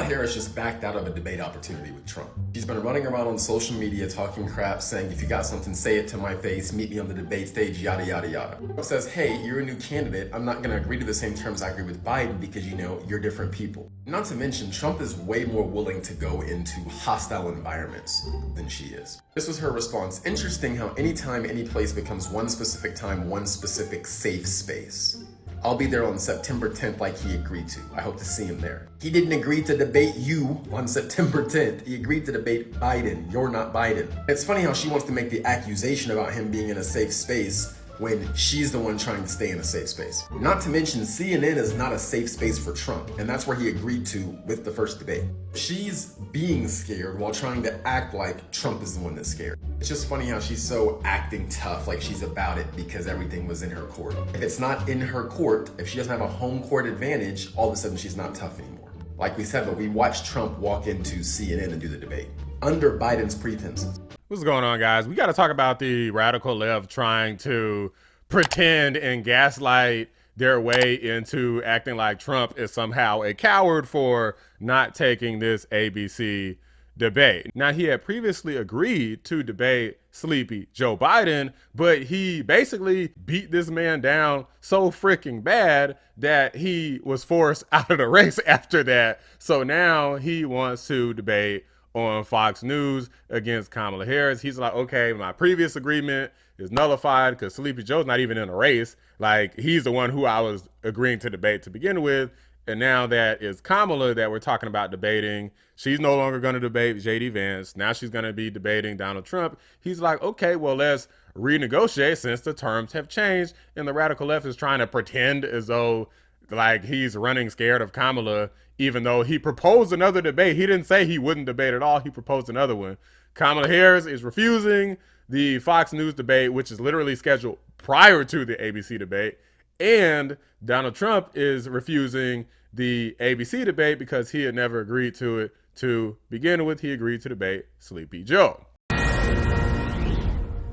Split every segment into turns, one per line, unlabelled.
Harris just backed out of a debate opportunity with Trump. She's been running around on social media talking crap, saying if you got something, say it to my face, meet me on the debate stage, yada, yada, yada. Trump says, hey, you're a new candidate. I'm not gonna agree to the same terms I agree with Biden because, you know, you're different people. Not to mention, Trump is way more willing to go into hostile environments than she is. This was her response. Interesting how anytime, any place becomes one specific time, one specific safe space. I'll be there on September 10th like he agreed to. I hope to see him there. He didn't agree to debate you on September 10th. He agreed to debate Biden. You're not Biden. It's funny how she wants to make the accusation about him being in a safe space when she's the one trying to stay in a safe space. Not to mention, CNN is not a safe space for Trump, and that's where he agreed to with the first debate. She's being scared while trying to act like Trump is the one that's scared. It's just funny how she's so acting tough, like she's about it because everything was in her court. If it's not in her court, if she doesn't have a home court advantage, all of a sudden she's not tough anymore. Like we said, but we watched Trump walk into CNN and do the debate under Biden's pretenses.
What's going on, guys? We got to talk about the radical left trying to pretend and gaslight their way into acting like Trump is somehow a coward for not taking this ABC debate. Now, he had previously agreed to debate sleepy Joe Biden, but he basically beat this man down so freaking bad that he was forced out of the race after that. So now he wants to debate on Fox News against Kamala Harris. He's like, okay, my previous agreement is nullified because Sleepy Joe's not even in a race. Like, he's the one who I was agreeing to debate to begin with. And now that it's Kamala that we're talking about debating, she's no longer going to debate JD Vance. Now she's going to be debating Donald Trump. He's like, okay, well, let's renegotiate since the terms have changed. And the radical left is trying to pretend as though like he's running scared of Kamala, even though he proposed another debate. He didn't say he wouldn't debate at all. He proposed another one. Kamala Harris is refusing the Fox News debate, which is literally scheduled prior to the ABC debate. And Donald Trump is refusing the ABC debate because he had never agreed to it to begin with. He agreed to debate Sleepy Joe.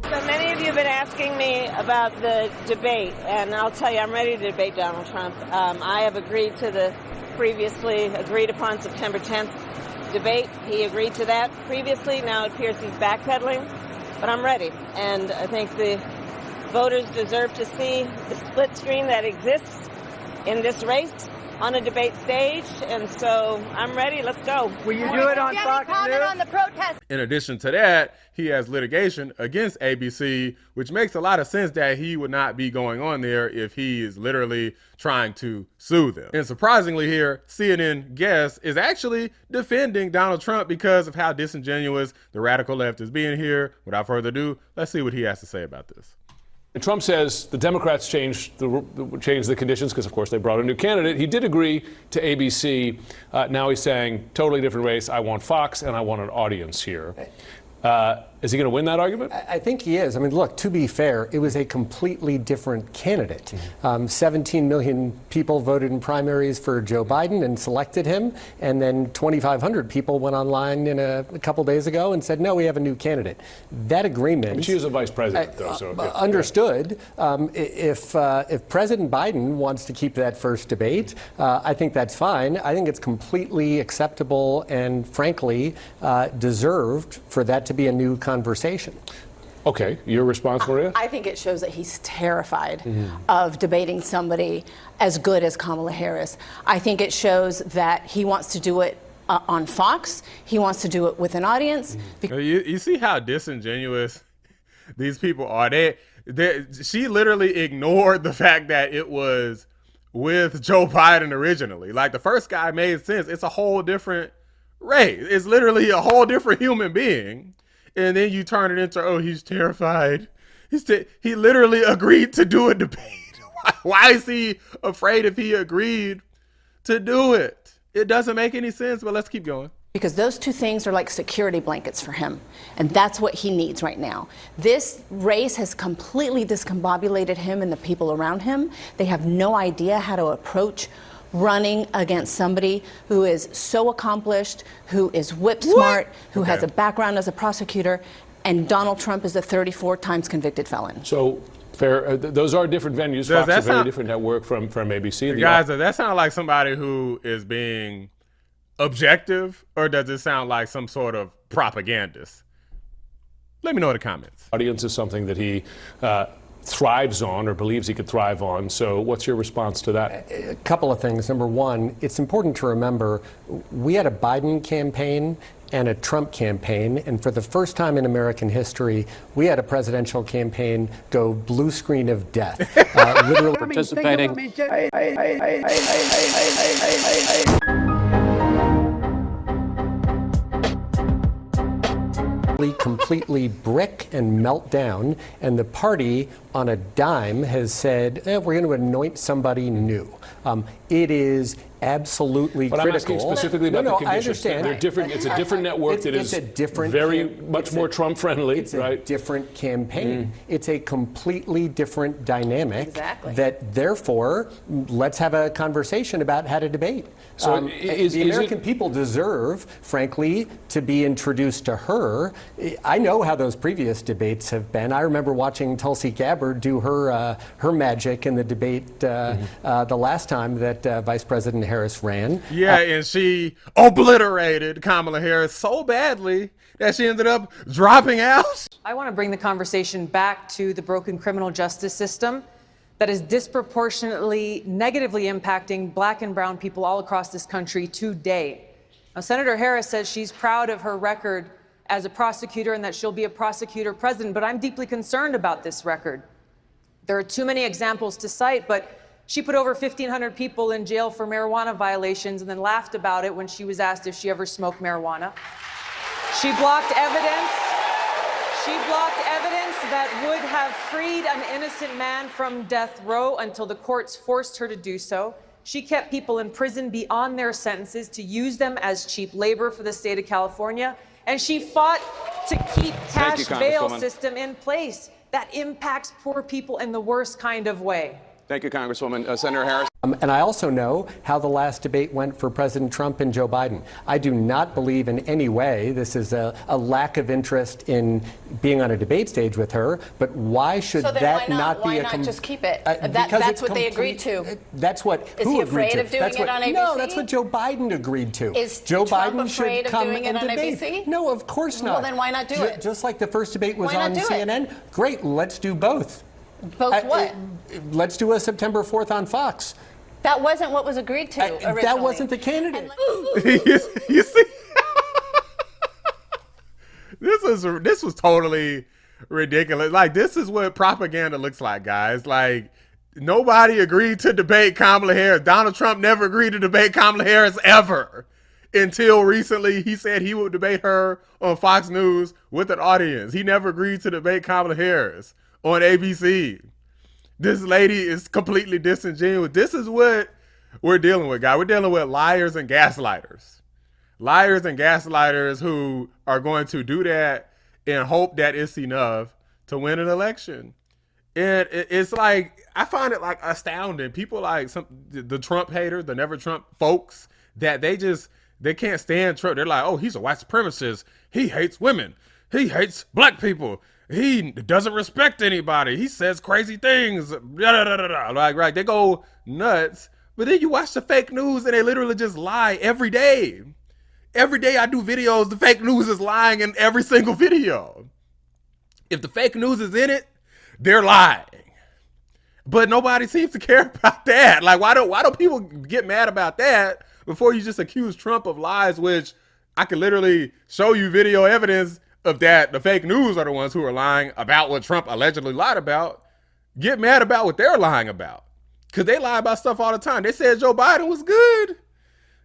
So many of you have been asking me about the debate, and I'll tell you, I'm ready to debate Donald Trump. I have agreed to the previously agreed upon September 10th debate. He agreed to that previously. Now it appears he's backpedaling, but I'm ready. And I think the voters deserve to see the split screen that exists in this race on a debate stage, and so I'm ready. Let's go.
Will you do it on Fox News?
On the protest?
In addition to that, he has litigation against ABC, which makes a lot of sense that he would not be going on there if he is literally trying to sue them. And surprisingly here, CNN guest is actually defending Donald Trump because of how disingenuous the radical left is being here. Without further ado, let's see what he has to say about this.
And Trump says the Democrats changed the conditions because, of course, they brought a new candidate. He did agree to ABC. Now he's saying, totally different race. I want Fox, and I want an audience here. Is he going to win that argument?
I think he is. I mean, look, to be fair, it was a completely different candidate. 17 million people voted in primaries for Joe Biden and selected him. And then 2,500 people went online a couple days ago and said, no, we have a new candidate. That agreement. I mean,
she was a vice president, though. So yeah.
Understood. If President Biden wants to keep that first debate, I think that's fine. I think it's completely acceptable and, frankly, deserved for that to be a new conversation.
Okay, your response, Maria?
I think it shows that he's terrified of debating somebody as good as Kamala Harris. I think it shows that he wants to do it on Fox. He wants to do it with an audience.
You see how disingenuous these people are. She literally ignored the fact that it was with Joe Biden originally. Like, the first guy made sense. It's a whole different race. It's literally a whole different human being. And then you turn it into, oh, he's terrified. He literally agreed to do a debate. Why is he afraid if he agreed to do it? It doesn't make any sense, but let's keep going.
Because those two things are like security blankets for him. And that's what he needs right now. This race has completely discombobulated him and the people around him. They have no idea how to approach running against somebody who is so accomplished, who is whip smart, who has a background as a prosecutor, and Donald Trump is a 34 times convicted felon.
So, fair. Those are different venues. Fox is a very different network from ABC.
Guys, does that sound like somebody who is being objective, or does it sound like some sort of propagandist? Let me know in the comments.
Audience is something that he thrives on or believes he could thrive on. So what's your response to that?
A couple of things. Number one, it's important to remember we had a Biden campaign and a Trump campaign, and for the first time in American history, we had a presidential campaign go blue screen of death. Literally participating. Completely brick and melt down, and the party on a dime has said, we're going to anoint somebody new. It is absolutely
but
critical.
I'm asking specifically about the conditions.
I understand.
They're different. It's a different network that is much more Trump friendly.
It's a different campaign. It's a completely different dynamic.
Exactly.
That therefore, let's have a conversation about how to debate.
So
the American people deserve, frankly, to be introduced to her. I know how those previous debates have been. I remember watching Tulsi Gabbard do her magic in the debate the last time that Vice President Harris ran.
Yeah, and she obliterated Kamala Harris so badly that she ended up dropping out.
I want to bring the conversation back to the broken criminal justice system that is disproportionately negatively impacting black and brown people all across this country today. Now, Senator Harris says she's proud of her record as a prosecutor and that she'll be a prosecutor president, but I'm deeply concerned about this record. There are too many examples to cite, but she put over 1,500 people in jail for marijuana violations and then laughed about it when she was asked if she ever smoked marijuana. She blocked evidence. She blocked evidence that would have freed an innocent man from death row until the courts forced her to do so. She kept people in prison beyond their sentences to use them as cheap labor for the state of California. And she fought to keep cash bail system in place that impacts poor people in the worst kind of way.
Thank you, Congresswoman. Senator Harris.
And I also know how the last debate went for President Trump and Joe Biden. I do not believe in any way this is a lack of interest in being on a debate stage with her, but why should that not be
why not just keep it? That's what they agreed to.
That's what
Is he afraid of doing it on ABC?
No, that's what Joe Biden agreed to.
Is
Joe
Trump
Biden
afraid
should come
of doing it
and
on
debate.
ABC?
No, of course not.
Well, then why not do it?
Just like the first debate was
Why not
on
do it?
CNN. Great, let's do both.
Both what?
Let's do a September 4th on Fox.
That wasn't what was agreed to originally.
That wasn't the candidate.
You see, this was totally ridiculous. Like, this is what propaganda looks like, guys. Like, nobody agreed to debate Kamala Harris. Donald Trump never agreed to debate Kamala Harris ever. Until recently, he said he would debate her on Fox News with an audience. He never agreed to debate Kamala Harris on ABC. This lady is completely disingenuous. This is what we're dealing with, guys. We're dealing with liars and gaslighters. Liars and gaslighters who are going to do that and hope that it's enough to win an election. And it's like, I find it like astounding. People like the Trump haters, the never Trump folks, that they can't stand Trump. They're like, oh, he's a white supremacist. He hates women. He hates black people. He doesn't respect anybody. He says crazy things. Like, right, they go nuts. But then you watch the fake news and they literally just lie every day. Every day I do videos, the fake news is lying in every single video. If the fake news is in it, they're lying. But nobody seems to care about that. Like, why don't people get mad about that before you just accuse Trump of lies, which I could literally show you video evidence of that. The fake news are the ones who are lying about what Trump allegedly lied about. Get mad about what they're lying about, because they lie about stuff all the time. They said Joe Biden was good.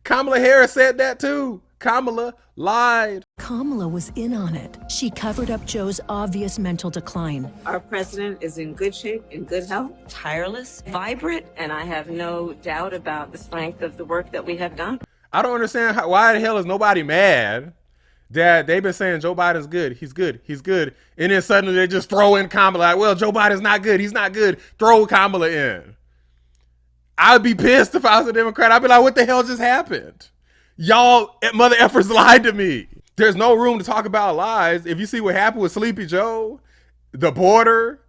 Kamala Harris said that too. Kamala lied.
Kamala was in on it. She covered up Joe's obvious mental decline.
Our president is in good shape, in good health, tireless, vibrant, and I have no doubt about the strength of the work that we have done.
I don't understand why the hell is nobody mad that they've been saying Joe Biden's good, he's good, he's good, and then suddenly they just throw in Kamala. Like, well, Joe Biden's not good, he's not good. Throw Kamala in. I'd be pissed if I was a Democrat. I'd be like, what the hell just happened? Y'all mother effers lied to me. There's no room to talk about lies. If you see what happened with Sleepy Joe, the border,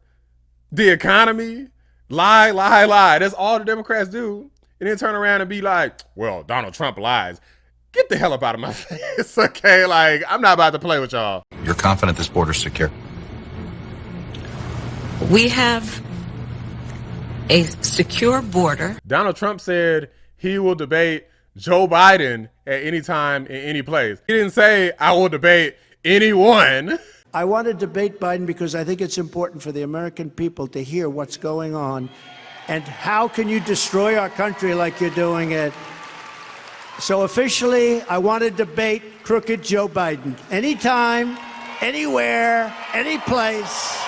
the economy, lie, lie, lie. That's all the Democrats do. And then turn around and be like, well, Donald Trump lies. get the hell up out of my face, okay? Like, I'm not about to play with y'all.
You're confident this border's secure?
We have a secure border.
Donald Trump said he will debate Joe Biden at any time in any place. He didn't say, I will debate anyone.
I want to debate Biden because I think it's important for the American people to hear what's going on and how can you destroy our country like you're doing it. So officially, I want to debate crooked Joe Biden. Anytime, anywhere, any place,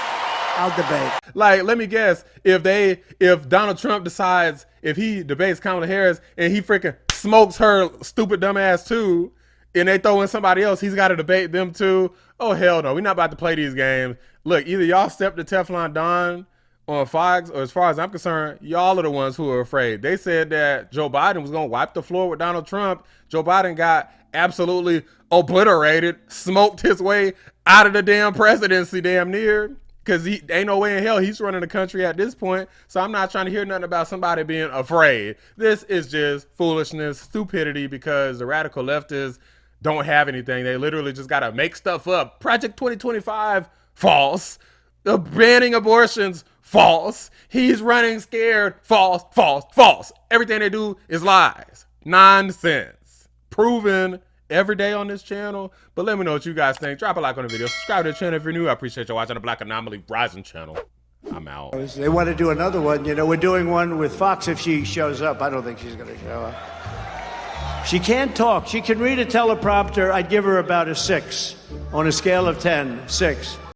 I'll debate.
Like, let me guess, if Donald Trump decides, if he debates Kamala Harris and he freaking smokes her stupid dumb ass too, and they throw in somebody else, he's got to debate them too. Oh, hell no. We're not about to play these games. Look, either y'all step to Teflon Don on Fox, or as far as I'm concerned, y'all are the ones who are afraid. They said that Joe Biden was going to wipe the floor with Donald Trump. Joe Biden got absolutely obliterated, smoked his way out of the damn presidency damn near, because he ain't no way in hell he's running the country at this point. So I'm not trying to hear nothing about somebody being afraid. This is just foolishness, stupidity, because the radical leftists don't have anything. They literally just got to make stuff up. Project 2025, false. The banning abortions, false. He's running scared, false, false, false. Everything they do is lies. Nonsense. Proven every day on this channel. But let me know what you guys think. Drop a like on the video. Subscribe to the channel if you're new. I appreciate you watching the Black Anomaly Rising channel. I'm out.
They want to do another one. You know, we're doing one with Fox if she shows up. I don't think she's going to show up. She can't talk. She can read a teleprompter. I'd give her about a 6 on a scale of 10, 6.